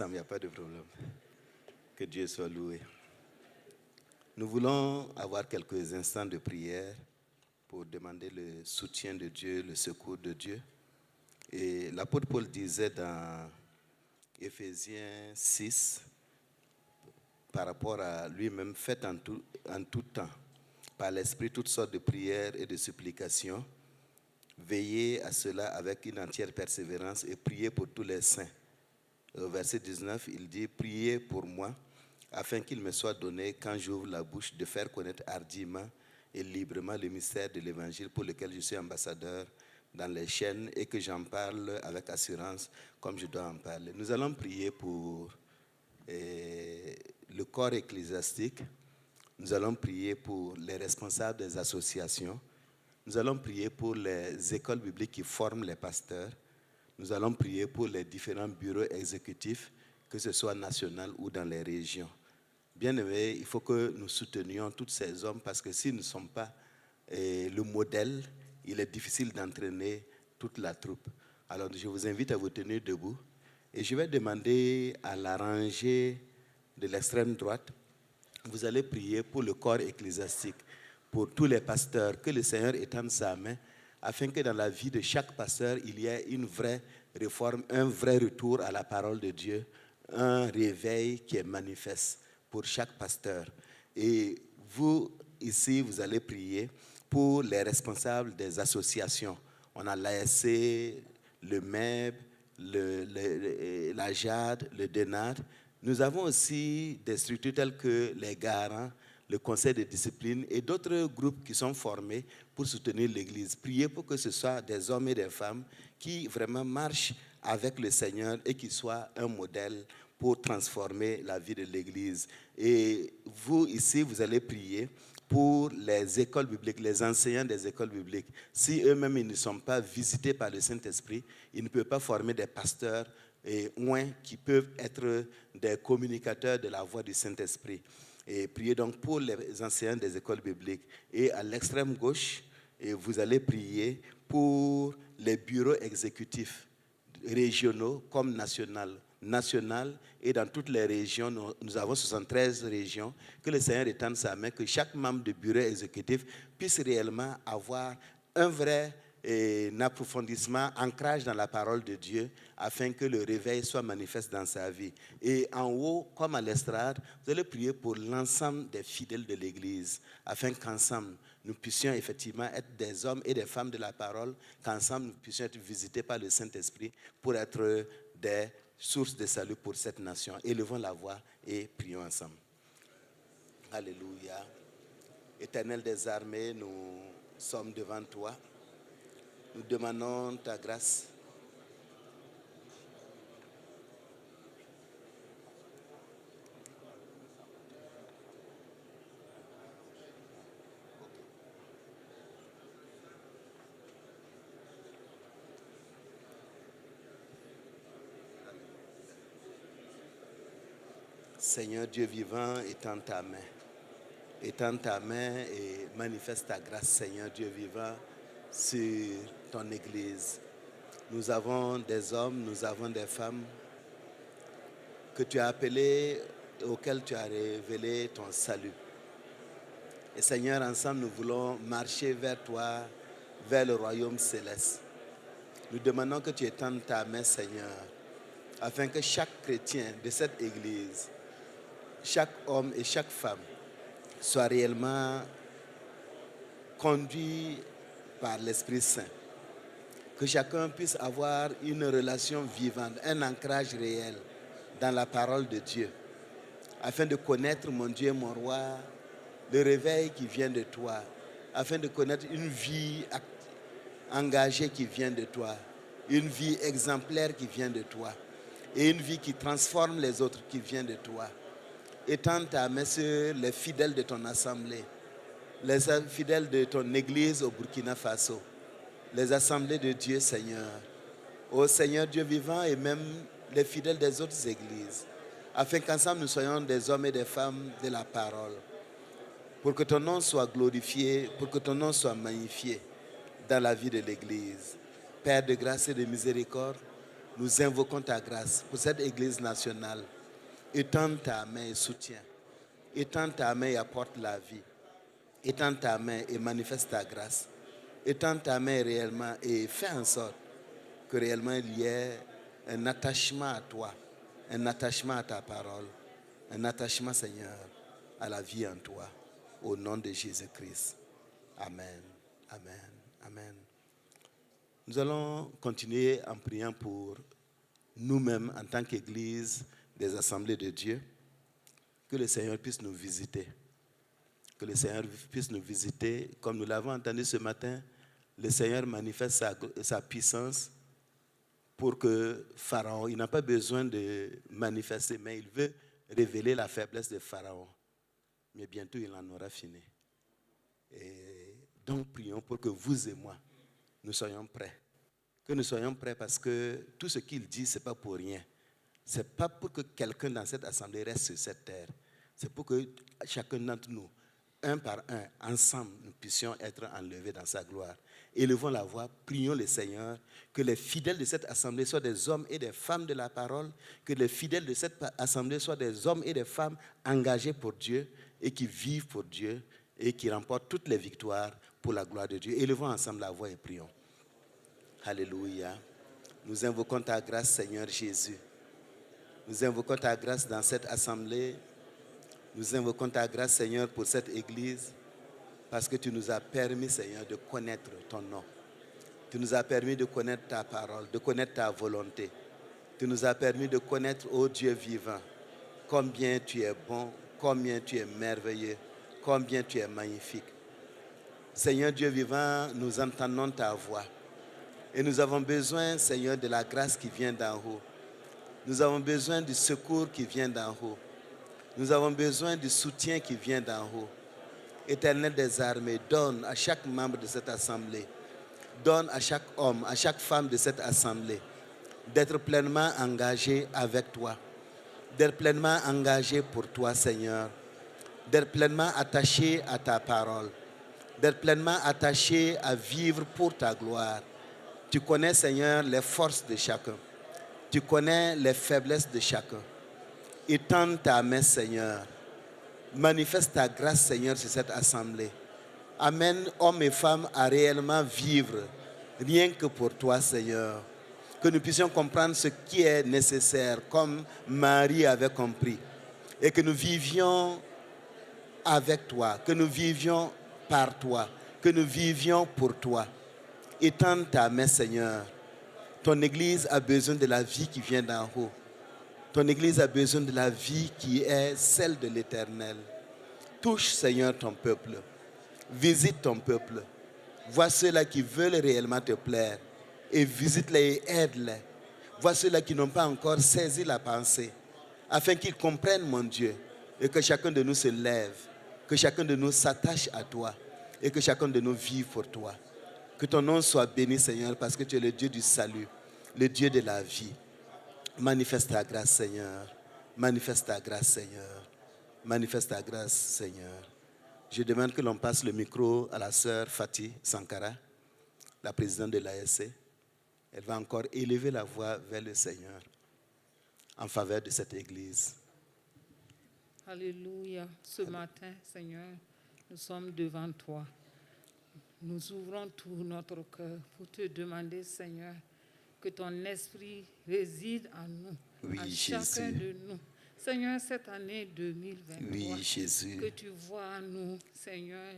Il n'y a pas de problème. Que Dieu soit loué. Nous voulons avoir quelques instants de prière pour demander le soutien de Dieu, le secours de Dieu. Et l'apôtre Paul disait dans Éphésiens 6, par rapport à lui-même, faites en tout temps, par l'Esprit, toutes sortes de prières et de supplications. Veillez à cela avec une entière persévérance et priez pour tous les saints. Au verset 19, il dit, priez pour moi, afin qu'il me soit donné, quand j'ouvre la bouche, de faire connaître hardiment et librement le mystère de l'Évangile pour lequel je suis ambassadeur dans les chaînes et que j'en parle avec assurance comme je dois en parler. Nous allons prier pour le corps ecclésiastique. Nous allons prier pour les responsables des associations. Nous allons prier pour les écoles bibliques qui forment les pasteurs. Nous allons prier pour les différents bureaux exécutifs, que ce soit national ou dans les régions. Bien-aimés, il faut que nous soutenions tous ces hommes parce que s'ils ne sont pas le modèle, il est difficile d'entraîner toute la troupe. Alors je vous invite à vous tenir debout et je vais demander à la rangée de l'extrême droite, vous allez prier pour le corps ecclésiastique, pour tous les pasteurs, que le Seigneur étende sa main afin que dans la vie de chaque pasteur, il y ait une vraie réforme, un vrai retour à la parole de Dieu, un réveil qui est manifeste pour chaque pasteur. Et vous, ici, vous allez prier pour les responsables des associations. On a l'ASC, le MEB, la JAD, le DENAD. Nous avons aussi des structures telles que les garants, le conseil de discipline et d'autres groupes qui sont formés pour soutenir l'Église. Priez pour que ce soit des hommes et des femmes qui vraiment marchent avec le Seigneur et qui soient un modèle pour transformer la vie de l'Église. Et vous, ici, vous allez prier pour les écoles bibliques, les enseignants des écoles bibliques. Si eux-mêmes ils ne sont pas visités par le Saint-Esprit, ils ne peuvent pas former des pasteurs qui peuvent être des communicateurs de la voix du Saint-Esprit. Et priez donc pour les enseignants des écoles bibliques. Et à l'extrême gauche, vous allez prier pour les bureaux exécutifs régionaux comme national et dans toutes les régions. Nous avons 73 régions. Que le Seigneur étende sa main, que chaque membre du bureau exécutif puisse réellement avoir un vrai approfondissement, ancrage dans la parole de Dieu, afin que le réveil soit manifeste dans sa vie. Et en haut, comme à l'estrade, vous allez prier pour l'ensemble des fidèles de l'Église, afin qu'ensemble, nous puissions effectivement être des hommes et des femmes de la parole, qu'ensemble, nous puissions être visités par le Saint-Esprit pour être des sources de salut pour cette nation. Élevons la voix et prions ensemble. Alléluia. Éternel des armées, nous sommes devant toi. Nous demandons ta grâce. Seigneur Dieu vivant, étends ta main. Étends ta main et manifeste ta grâce, Seigneur Dieu vivant, sur ton Église. Nous avons des hommes, nous avons des femmes que tu as appelés, auxquels tu as révélé ton salut. Et Seigneur, ensemble, nous voulons marcher vers toi, vers le royaume céleste. Nous demandons que tu étendes ta main, Seigneur, afin que chaque chrétien de cette Église, chaque homme et chaque femme soit réellement conduit par l'Esprit Saint. Que chacun puisse avoir une relation vivante, un ancrage réel dans la parole de Dieu, afin de connaître, mon Dieu, mon roi, le réveil qui vient de toi, afin de connaître une vie engagée qui vient de toi, une vie exemplaire qui vient de toi, et une vie qui transforme les autres qui vient de toi. Étends ta main sur les fidèles de ton assemblée, les fidèles de ton église au Burkina Faso, les assemblées de Dieu, Seigneur. Ô Seigneur Dieu vivant, et même les fidèles des autres églises, afin qu'ensemble nous soyons des hommes et des femmes de la parole, pour que ton nom soit glorifié, pour que ton nom soit magnifié dans la vie de l'église. Père de grâce et de miséricorde, Nous invoquons ta grâce pour cette Église nationale. Étends ta main et soutiens. Étends ta main et apporte la vie. Étends ta main et manifeste ta grâce. Étends ta main réellement et fais en sorte que réellement il y ait un attachement à toi, un attachement à ta parole, un attachement, Seigneur, à la vie en toi. Au nom de Jésus-Christ. Amen. Amen. Amen. Nous allons continuer en priant pour nous-mêmes en tant qu'Église des Assemblées de Dieu. Que le Seigneur puisse nous visiter. Que le Seigneur puisse nous visiter. Comme nous l'avons entendu ce matin, le Seigneur manifeste sa puissance pour que Pharaon, il n'a pas besoin de manifester, mais il veut révéler la faiblesse de Pharaon. Mais bientôt, il en aura fini. Et donc, prions pour que vous et moi, nous soyons prêts. Que nous soyons prêts parce que tout ce qu'il dit, ce n'est pas pour rien. Ce n'est pas pour que quelqu'un dans cette assemblée reste sur cette terre. C'est pour que chacun d'entre nous, un par un, ensemble, nous puissions être enlevés dans sa gloire. Élevons la voix, prions le Seigneur, que les fidèles de cette assemblée soient des hommes et des femmes de la parole, que les fidèles de cette assemblée soient des hommes et des femmes engagés pour Dieu et qui vivent pour Dieu et qui remportent toutes les victoires pour la gloire de Dieu. Élevons ensemble la voix et prions. Alléluia. Nous invoquons ta grâce, Seigneur Jésus. Nous invoquons ta grâce dans cette assemblée. Nous invoquons ta grâce, Seigneur, pour cette église, parce que tu nous as permis, Seigneur, de connaître ton nom. Tu nous as permis de connaître ta parole, de connaître ta volonté. Tu nous as permis de connaître, ô Dieu vivant, combien tu es bon, combien tu es merveilleux, combien tu es magnifique. Seigneur Dieu vivant, nous entendons ta voix. Et nous avons besoin, Seigneur, de la grâce qui vient d'en haut. Nous avons besoin du secours qui vient d'en haut. Nous avons besoin du soutien qui vient d'en haut. Éternel des armées, donne à chaque membre de cette assemblée, donne à chaque homme, à chaque femme de cette assemblée d'être pleinement engagé avec toi, d'être pleinement engagé pour toi, Seigneur, d'être pleinement attaché à ta parole, d'être pleinement attaché à vivre pour ta gloire. Tu connais, Seigneur, les forces de chacun. Tu connais les faiblesses de chacun. Étends ta main, Seigneur. Manifeste ta grâce, Seigneur, sur cette assemblée. Amène hommes et femmes à réellement vivre, rien que pour toi, Seigneur. Que nous puissions comprendre ce qui est nécessaire, comme Marie avait compris. Et que nous vivions avec toi, que nous vivions par toi, que nous vivions pour toi. Étends ta main, Seigneur. Ton Église a besoin de la vie qui vient d'en haut. Ton Église a besoin de la vie qui est celle de l'Éternel. Touche, Seigneur, ton peuple. Visite ton peuple. Vois ceux-là qui veulent réellement te plaire. Et visite-les et aide-les. Vois ceux-là qui n'ont pas encore saisi la pensée. Afin qu'ils comprennent, mon Dieu, et que chacun de nous se lève. Que chacun de nous s'attache à toi. Et que chacun de nous vive pour toi. Que ton nom soit béni, Seigneur, parce que tu es le Dieu du salut, le Dieu de la vie. Manifeste ta grâce, Seigneur. Manifeste ta grâce, Seigneur. Manifeste ta grâce, Seigneur. Je demande que l'on passe le micro à la sœur Fatih Sankara, la présidente de l'ASC. Elle va encore élever la voix vers le Seigneur en faveur de cette église. Alléluia. Ce matin, Seigneur, nous sommes devant toi. Nous ouvrons tout notre cœur pour te demander, Seigneur, que ton esprit réside en nous, oui, en Jésus. chacun de nous. Seigneur, cette année 2023, oui, Jésus. Que tu vois en nous, Seigneur,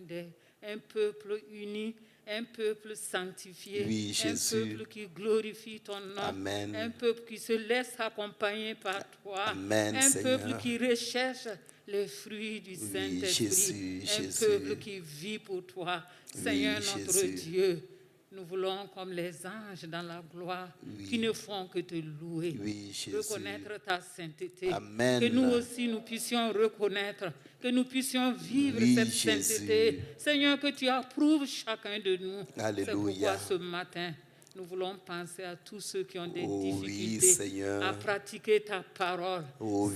un peuple uni, un peuple sanctifié, oui, un peuple qui glorifie ton nom, Amen. Un peuple qui se laisse accompagner par toi, Amen, un Seigneur. peuple qui recherche les fruits du Saint-Esprit, un peuple qui vit pour toi. Seigneur, notre Jésus. Dieu, nous voulons, comme les anges dans la gloire, qui ne font que te louer, reconnaître ta sainteté. Amen. Que nous aussi, nous puissions reconnaître, que nous puissions vivre cette sainteté. Seigneur, que tu approuves chacun de nous. Alléluia. C'est pourquoi ce matin, nous voulons penser à tous ceux qui ont des difficultés à pratiquer ta parole.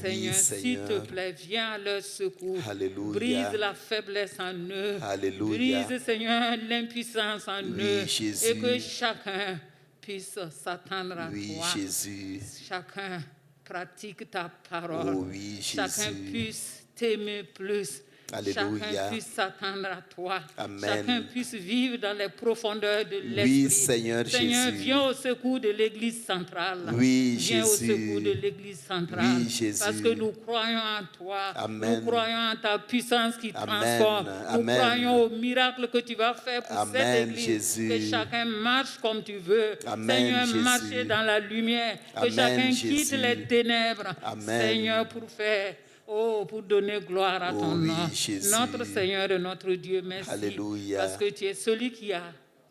Seigneur, s'il te plaît, viens à leur secours. Alléluia. Brise la faiblesse en eux. Alléluia. Brise, Seigneur, l'impuissance en eux. Jésus. Et que chacun puisse s'attendre à Oui, toi. Jésus. Chacun pratique ta parole. Oh oui, Chacun Jésus. puisse t'aimer plus. Alléluia. Chacun puisse s'attendre à toi. Amen. Chacun puisse vivre dans les profondeurs de l'esprit. Oui, Seigneur Seigneur, Jésus. viens au secours de l'église centrale. Oui, viens au Jésus. secours de l'église centrale. Oui, Jésus. Parce que nous croyons en toi. Amen. Nous croyons en ta puissance qui Amen. transforme. Nous Amen. croyons au miracle que tu vas faire pour Amen, cette église. Jésus. Que chacun marche comme tu veux. Amen, Seigneur, Jésus. marcher dans la lumière. Que Amen, chacun Jésus. quitte les ténèbres. Amen. Seigneur, pour faire... Oh, pour donner gloire à ton oui, nom. Jésus. Notre Seigneur et notre Dieu, merci. Alléluia. Parce que tu es celui qui a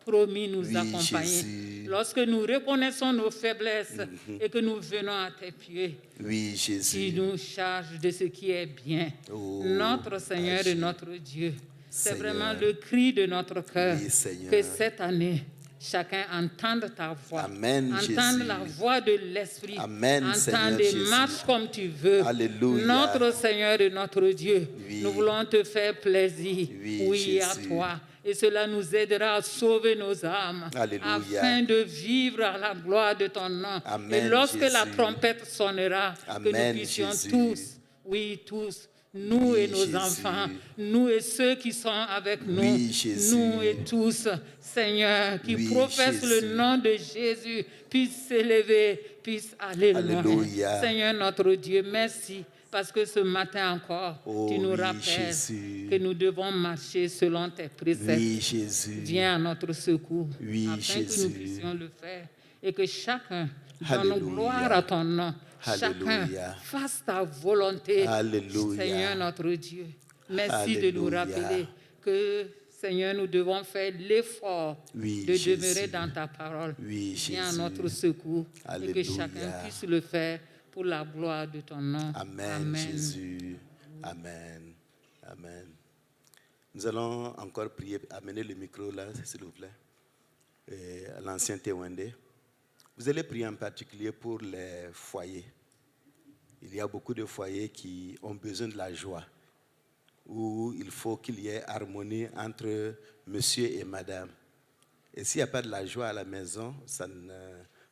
promis nous Oui, accompagner. Jésus. Lorsque nous reconnaissons nos faiblesses et que nous venons à tes pieds, Oui, Jésus. tu nous charges de ce qui est bien. Oh, Notre Seigneur et agis. notre Dieu. C'est Seigneur. vraiment le cri de notre cœur. Oui, Seigneur. Que cette année, chacun entende ta voix. Amen, entende Jésus. la voix de l'Esprit. Amen, entende Seigneur et Jésus. marche comme tu veux. Alléluia. Notre Seigneur et notre Dieu, Oui. nous voulons te faire plaisir. Oui, à Jésus. toi. Et cela nous aidera à sauver nos âmes. Alléluia. Afin de vivre à la gloire de ton nom. Amen, et lorsque la Jésus. trompette sonnera, que Amen, nous puissions Jésus. tous, nous Oui, et nos Jésus. enfants, nous et ceux qui sont avec nous, Oui, Jésus. nous et tous, Seigneur, qui Oui, professent Jésus. le nom de Jésus, puissent s'élever, puissent aller loin. Alléluia. Seigneur notre Dieu, merci. Parce que ce matin encore, Oh, tu nous oui, rappelles Jésus. que nous devons marcher selon tes préceptes. Oui, Jésus. Viens à notre secours, Oui, afin que Jésus. nous puissions le faire. Et que chacun donne Alléluia. gloire à ton nom. Chacun Alléluia. fasse ta volonté. Alléluia. Seigneur notre Dieu, merci de nous Alléluia. rappeler que, Seigneur, nous devons faire l'effort Oui, de Jésus. demeurer dans ta parole. Oui, Viens à Jésus. notre secours et que Alléluia. chacun puisse le faire pour la gloire de ton nom. Amen, Jésus. Amen. Amen. Nous allons encore prier. Amenez le micro là, s'il vous plaît. Et à l'ancien Tewende. Vous allez prier en particulier pour les foyers. Il y a beaucoup de foyers qui ont besoin de la joie, où il faut qu'il y ait harmonie entre monsieur et madame. Et s'il n'y a pas de la joie à la maison,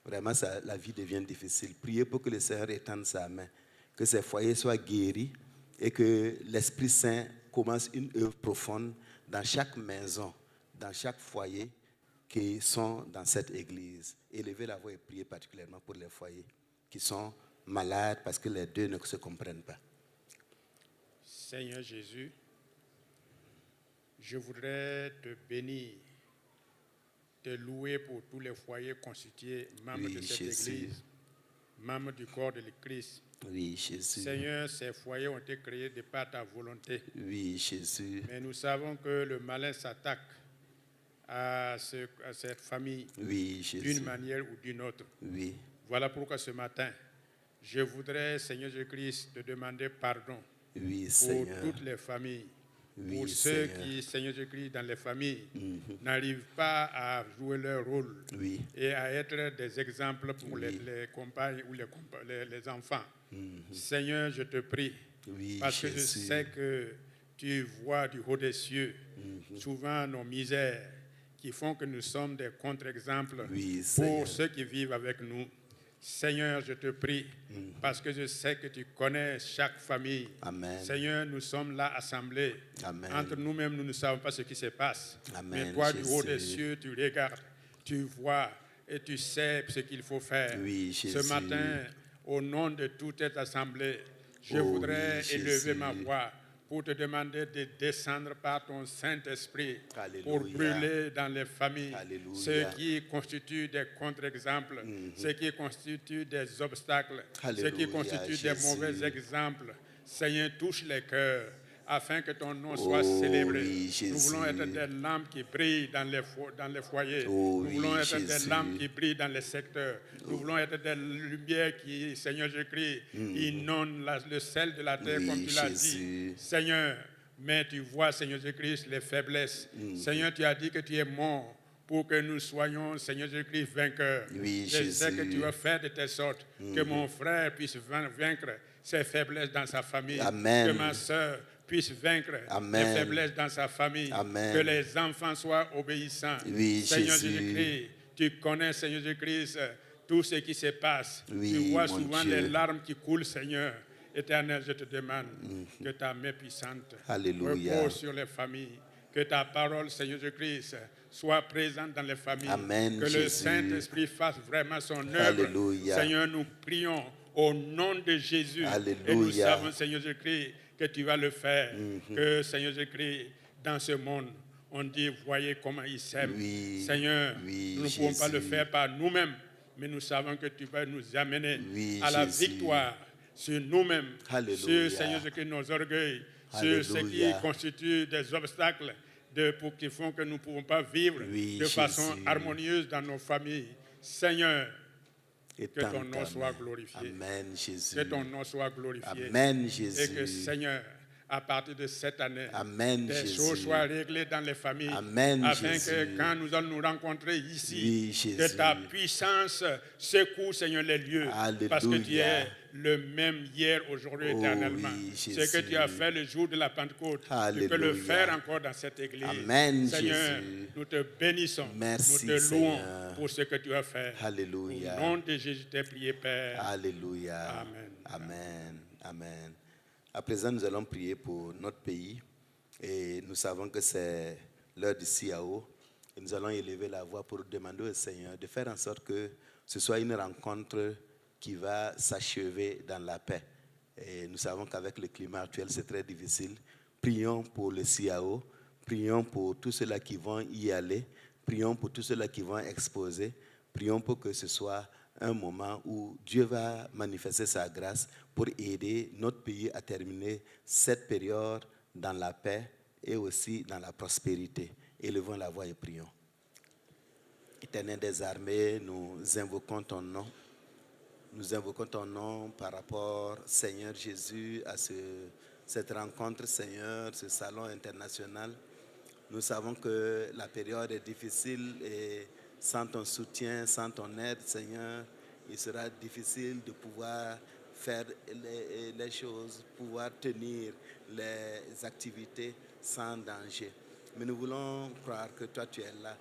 vraiment la vie devient difficile. Priez pour que le Seigneur étende sa main, que ces foyers soient guéris et que l'Esprit Saint commence une œuvre profonde dans chaque maison, dans chaque foyer qui sont dans cette église. Élevez la voix et priez particulièrement pour les foyers qui sont malades parce que les deux ne se comprennent pas. Seigneur Jésus, je voudrais te bénir, te louer pour tous les foyers constitués membres Oui, de cette Jésus. église, membres du corps de Christ. Oui, Jésus. Seigneur, ces foyers ont été créés de par ta volonté. Oui, Jésus. Mais nous savons que le malin s'attaque à cette famille Oui, Jésus. d'une manière ou d'une autre. Oui. Voilà pourquoi ce matin, je voudrais, Seigneur Jésus-Christ, te demander pardon Oui, pour Seigneur. toutes les familles. Oui, Pour ceux Seigneur. qui, Seigneur Jésus-Christ, dans les familles, n'arrivent pas à jouer leur rôle Oui. et à être des exemples pour Oui. les compagnes ou les enfants. Seigneur, je te prie, Oui, parce que je Jésus. sais que tu vois du haut des cieux souvent nos misères qui font que nous sommes des contre-exemples Oui, Seigneur. pour ceux qui vivent avec nous. Seigneur, je te prie, parce que je sais que tu connais chaque famille. Amen. Seigneur, nous sommes là assemblés. Amen. Entre nous-mêmes, nous ne savons pas ce qui se passe. Amen, Mais toi, du haut des Jésus. cieux, tu regardes, tu vois et tu sais ce qu'il faut faire. Oui, Ce Jésus. matin, au nom de toute cette assemblée, je Oh, voudrais oui, élever Jésus. ma voix pour te demander de descendre par ton Saint-Esprit Alléluia. pour brûler dans les familles Alléluia. ce qui constitue des contre-exemples, ce qui constitue des obstacles, ce qui Alléluia, constitue Jésus. des mauvais exemples. Seigneur, touche les cœurs afin que ton nom Oh, soit célébré. oui, Nous Jésus. voulons être des lampes qui brillent dans les foyers. Oh, Nous oui, voulons être Jésus. des lampes qui brillent dans les secteurs. Nous voulons être des lumières qui, Seigneur Jésus-Christ, inondent le sel de la terre, Oui, comme tu l'as Jésus. dit. Seigneur, mais tu vois, Seigneur Jésus-Christ, les faiblesses. Seigneur, tu as dit que tu es mort pour que nous soyons, Seigneur Jésus-Christ, vainqueurs. Oui, Je sais Jésus. que tu vas faire de telle sorte que mon frère puisse vaincre ses faiblesses dans sa famille. Amen. Que ma soeur puisse vaincre Amen. les faiblesses dans sa famille. Amen. Que les enfants soient obéissants. Oui, Seigneur Jésus. Jésus-Christ, Tu connais, Seigneur Jésus-Christ, tout ce qui se passe. Oui, tu vois mon souvent Dieu. les larmes qui coulent, Seigneur. Éternel, je te demande que ta main puissante Alléluia. repose sur les familles. Que ta parole, Seigneur Jésus-Christ, soit présente dans les familles. Amen, que le Jésus. Saint-Esprit fasse vraiment son œuvre. Alléluia. Seigneur, nous prions au nom de Jésus. Alléluia. Et nous savons, Seigneur Jésus-Christ, que tu vas le faire. Que, Seigneur Jésus-Christ, dans ce monde, on dit, voyez comment il s'aime. Oui, Seigneur, oui, nous ne pouvons pas le Jésus. faire par nous-mêmes, mais nous savons que tu vas nous amener Oui, à la Jésus. victoire sur nous-mêmes, Alléluia. sur, Seigneur Jésus-Christ, nos orgueils, sur ce qui Alléluia. constitue des obstacles qui font que nous ne pouvons pas vivre Oui, de façon Jésus. harmonieuse dans nos familles. Seigneur, Et que ton tant nom soit amen. glorifié. Amen, Jésus. Que ton nom soit glorifié. Amen, Et Jésus. que, Seigneur, à partir de cette année, Amen, des Jésus. choses soient réglées dans les familles. Amen, afin Jésus. que quand nous allons nous rencontrer ici, Oui, Jésus. que ta puissance secoue, Seigneur, les lieux. Parce que tu Alléluia. es le même hier, aujourd'hui, Oh, éternellement. oui, Ce que Jésus. tu as fait le jour de la Pentecôte, tu peux Alléluia. le faire encore dans cette église. Amen, Seigneur, Jésus. nous te bénissons. Merci, nous te louons Seigneur. pour ce que tu as fait. Alléluia. Au nom de Jésus, t'ai prié, Père. Alléluia. Amen. Amen. Amen. À présent, nous allons prier pour notre pays. Et nous savons que c'est l'heure du CIAO. Et nous allons élever la voix pour demander au Seigneur de faire en sorte que ce soit une rencontre qui va s'achever dans la paix. Et nous savons qu'avec le climat actuel, c'est très difficile. Prions pour le CIAO. Prions pour tous ceux-là qui vont y aller. Prions pour tous ceux-là qui vont exposer. Prions pour que ce soit un moment où Dieu va manifester sa grâce pour aider notre pays à terminer cette période dans la paix et aussi dans la prospérité. Élevons la voix et prions. Éternel des armées, nous invoquons ton nom. Nous invoquons ton nom par rapport, Seigneur Jésus, à cette rencontre, Seigneur, ce salon international. Nous savons que la période est difficile et sans ton soutien, sans ton aide, Seigneur, il sera difficile de pouvoir faire les choses, pouvoir tenir les activités sans danger. Mais nous voulons croire que toi, tu es là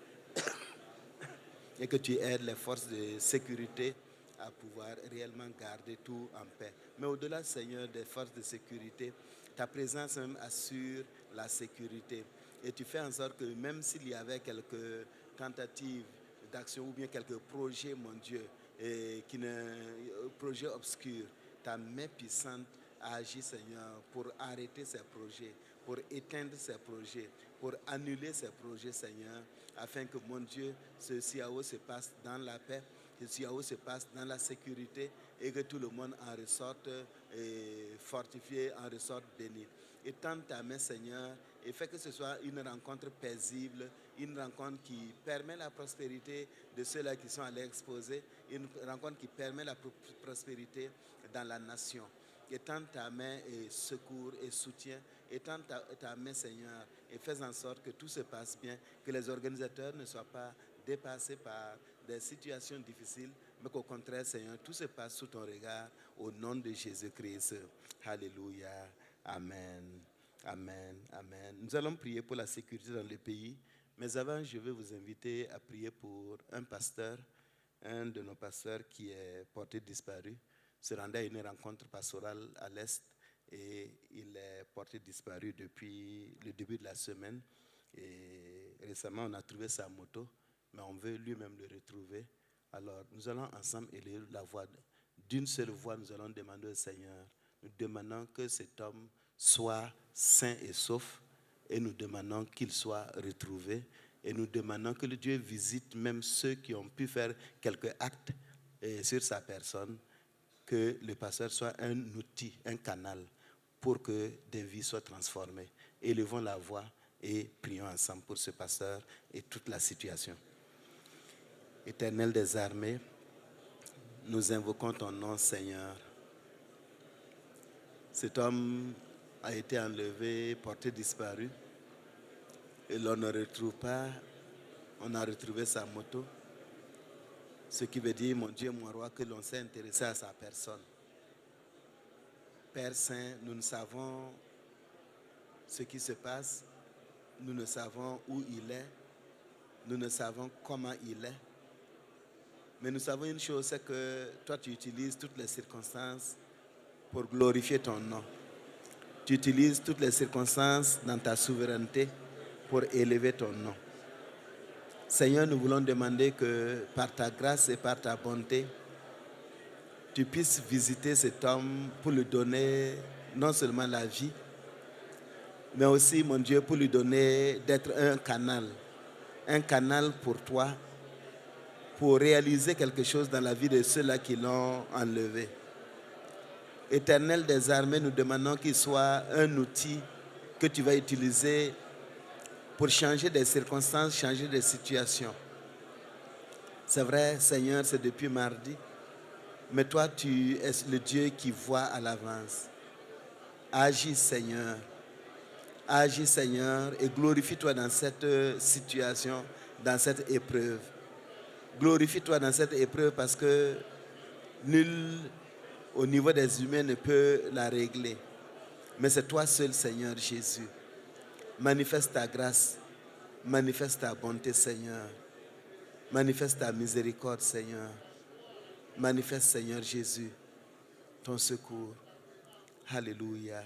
et que tu aides les forces de sécurité à pouvoir réellement garder tout en paix. Mais au-delà, Seigneur, des forces de sécurité, ta présence même assure la sécurité. Et tu fais en sorte que même s'il y avait quelques tentatives d'action ou bien quelques projets, mon Dieu, projets obscurs, ta main puissante agit, Seigneur, pour arrêter ces projets, pour éteindre ces projets, pour annuler ces projets, Seigneur, afin que, mon Dieu, ce CIAO se passe dans la paix, que ce CIAO se passe dans la sécurité et que tout le monde en ressorte fortifié, en ressorte béni. Et tends ta main, Seigneur, et fais que ce soit une rencontre paisible, une rencontre qui permet la prospérité de ceux-là qui sont allés exposer, une rencontre qui permet la prospérité dans la nation. Et tends ta main et secours et soutien, et tends ta main, Seigneur, et fais en sorte que tout se passe bien, que les organisateurs ne soient pas dépassés par des situations difficiles, mais qu'au contraire, Seigneur, tout se passe sous ton regard, au nom de Jésus-Christ. Alléluia. Amen. Amen. Amen. Nous allons prier pour la sécurité dans le pays, mais avant, je vais vous inviter à prier pour un pasteur, un de nos pasteurs qui est porté disparu, se rendait à une rencontre pastorale à l'Est et il est porté disparu depuis le début de la semaine. Et récemment, on a trouvé sa moto, mais on veut lui-même le retrouver. Alors, nous allons ensemble élever la voix. D'une seule voix, nous allons demander au Seigneur. Nous demandons que cet homme soit sain et sauf, et nous demandons qu'il soit retrouvé, et nous demandons que le Dieu visite même ceux qui ont pu faire quelques actes sur sa personne, que le pasteur soit un outil, un canal, pour que des vies soient transformées. Élevons la voix et prions ensemble pour ce pasteur et toute la situation. Éternel des armées, nous invoquons ton nom, Seigneur. Cet homme a été enlevé, porté disparu, et l'on ne retrouve pas, on a retrouvé sa moto, ce qui veut dire, mon Dieu, mon roi, que l'on s'est intéressé à sa personne. Père Saint, nous ne savons ce qui se passe, nous ne savons où il est, nous ne savons comment il est, Mais nous savons une chose, c'est que toi, tu utilises toutes les circonstances pour glorifier ton nom. Tu utilises toutes les circonstances dans ta souveraineté pour élever ton nom. Seigneur, nous voulons demander que par ta grâce et par ta bonté, tu puisses visiter cet homme pour lui donner non seulement la vie, mais aussi, mon Dieu, pour lui donner d'être un canal pour toi, pour réaliser quelque chose dans la vie de ceux-là qui l'ont enlevé. Éternel des armées, nous demandons qu'il soit un outil que tu vas utiliser pour changer des circonstances, changer des situations. C'est vrai, Seigneur, c'est depuis mardi, mais toi, tu es le Dieu qui voit à l'avance. Agis, Seigneur. Agis, Seigneur, et glorifie-toi dans cette situation, dans cette épreuve. Glorifie-toi dans cette épreuve parce que nul au niveau des humains ne peut la régler. Mais c'est toi seul, Seigneur Jésus. Manifeste ta grâce, manifeste ta bonté, Seigneur. Manifeste ta miséricorde, Seigneur. Manifeste, Seigneur Jésus, ton secours. Alléluia.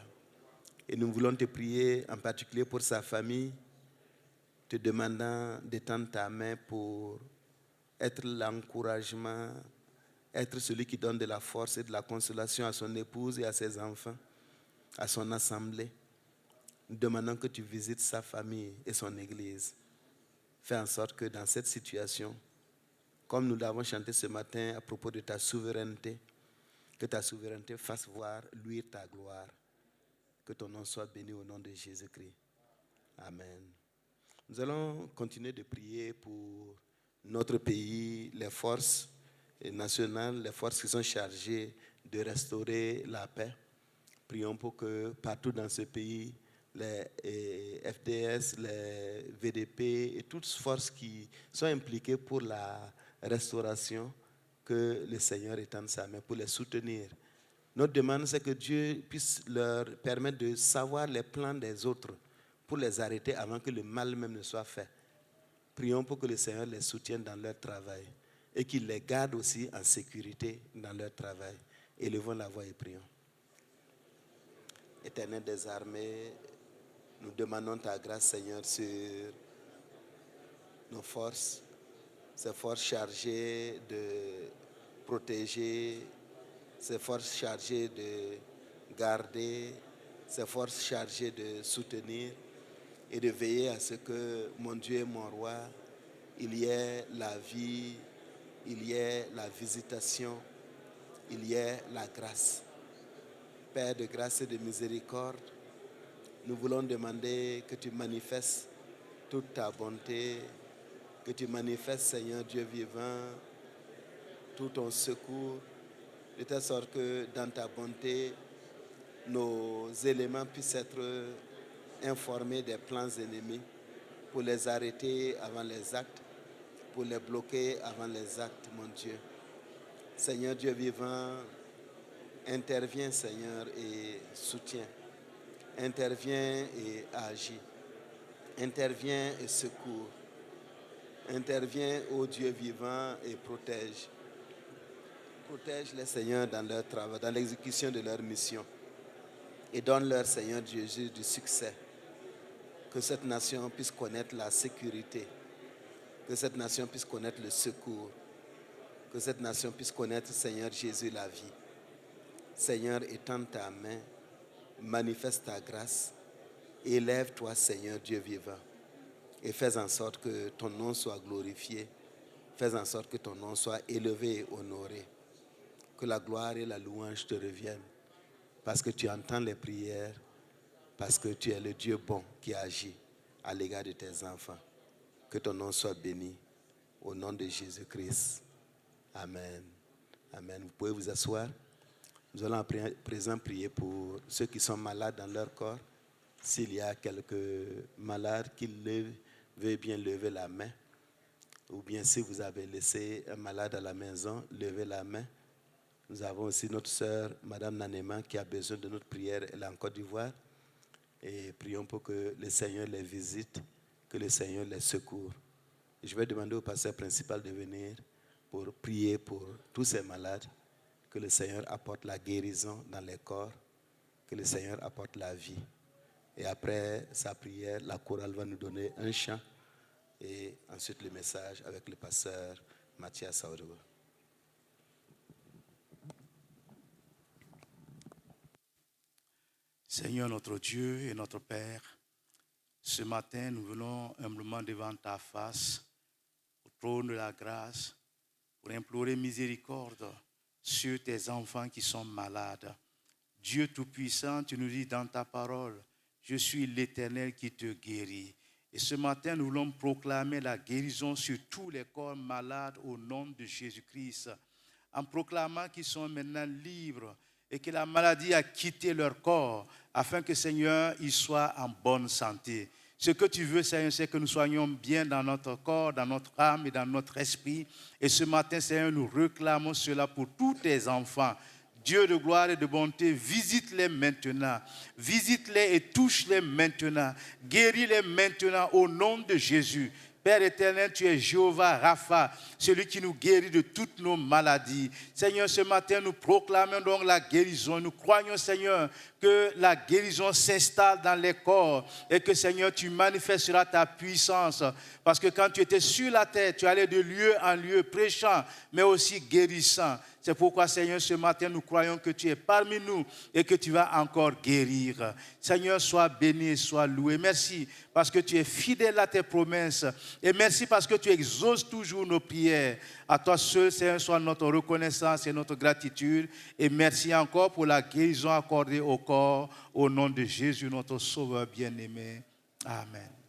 Et nous voulons te prier en particulier pour sa famille, te demandant d'étendre ta main pour être l'encouragement, être celui qui donne de la force et de la consolation à son épouse et à ses enfants, à son assemblée. Nous demandons que tu visites sa famille et son église. Fais en sorte que dans cette situation, comme nous l'avons chanté ce matin à propos de ta souveraineté, que ta souveraineté fasse voir, luire ta gloire. Que ton nom soit béni au nom de Jésus-Christ. Amen. Nous allons continuer de prier pour notre pays, les forces nationales, les forces qui sont chargées de restaurer la paix. Prions pour que partout dans ce pays, les FDS, les VDP et toutes forces qui sont impliquées pour la restauration, que le Seigneur étende sa main pour les soutenir. Notre demande, c'est que Dieu puisse leur permettre de savoir les plans des autres pour les arrêter avant que le mal même ne soit fait. Prions pour que le Seigneur les soutienne dans leur travail et qu'il les garde aussi en sécurité dans leur travail. Élevons la voix et prions. Éternel des armées, nous demandons ta grâce, Seigneur, sur nos forces, ces forces chargées de protéger, ces forces chargées de garder, ces forces chargées de soutenir et de veiller à ce que, mon Dieu et mon roi, il y ait la vie, il y ait la visitation, il y ait la grâce. Père de grâce et de miséricorde, nous voulons demander que tu manifestes toute ta bonté, que tu manifestes, Seigneur Dieu vivant, tout ton secours, de telle sorte que dans ta bonté, nos éléments puissent être informés des plans ennemis pour les arrêter avant les actes, pour les bloquer avant les actes, mon Dieu. Seigneur Dieu vivant, interviens, Seigneur, et soutiens. Interviens et agis. Interviens et secours. Interviens, ô Dieu vivant, et protège. Protège-les, Seigneur, dans leur travail, dans l'exécution de leur mission. Et donne-leur, Seigneur Jésus, du succès. Que cette nation puisse connaître la sécurité. Que cette nation puisse connaître le secours. Que cette nation puisse connaître, Seigneur Jésus, la vie. Seigneur, étends ta main, manifeste ta grâce. Élève-toi, Seigneur Dieu vivant. Et fais en sorte que ton nom soit glorifié. Fais en sorte que ton nom soit élevé et honoré. Que la gloire et la louange te reviennent. Parce que tu entends les prières. Parce que tu es le Dieu bon qui agit à l'égard de tes enfants. Que ton nom soit béni. Au nom de Jésus-Christ. Amen. Amen. Vous pouvez vous asseoir. Nous allons à présent prier pour ceux qui sont malades dans leur corps. S'il y a quelques malades qui veuillent bien lever la main. Ou bien si vous avez laissé un malade à la maison, levez la main. Nous avons aussi notre sœur, Madame Nanema, qui a besoin de notre prière. Elle est en Côte d'Ivoire. Et prions pour que le Seigneur les visite, que le Seigneur les secours. Et je vais demander au pasteur principal de venir pour prier pour tous ces malades, que le Seigneur apporte la guérison dans les corps, que le Seigneur apporte la vie. Et après sa prière, la chorale va nous donner un chant et ensuite le message avec le pasteur Mathias Saoudou. Seigneur notre Dieu et notre Père, ce matin nous venons humblement devant ta face, au trône de la grâce, pour implorer miséricorde sur tes enfants qui sont malades. Dieu Tout-Puissant, tu nous dis dans ta parole, je suis l'Éternel qui te guérit. Et ce matin, nous voulons proclamer la guérison sur tous les corps malades au nom de Jésus-Christ, en proclamant qu'ils sont maintenant libres et que la maladie a quitté leur corps, afin que, Seigneur, ils soient en bonne santé. Ce que tu veux, Seigneur, c'est que nous soyons bien dans notre corps, dans notre âme et dans notre esprit. Et ce matin, Seigneur, nous réclamons cela pour tous tes enfants. Dieu de gloire et de bonté, visite-les maintenant. Visite-les et touche-les maintenant. Guéris-les maintenant au nom de Jésus. Père éternel, tu es Jéhovah Rapha, celui qui nous guérit de toutes nos maladies. Seigneur, ce matin, nous proclamons donc la guérison. Nous croyons, Seigneur, que la guérison s'installe dans les corps et que, Seigneur, tu manifesteras ta puissance. Parce que quand tu étais sur la terre, tu allais de lieu en lieu prêchant, mais aussi guérissant. C'est pourquoi, Seigneur, ce matin, nous croyons que tu es parmi nous et que tu vas encore guérir. Seigneur, sois béni et sois loué. Merci parce que tu es fidèle à tes promesses. Et merci parce que tu exauces toujours nos prières. À toi seul, Seigneur, soit notre reconnaissance et notre gratitude. Et merci encore pour la guérison accordée au corps. Au nom de Jésus, notre Sauveur bien-aimé. Amen.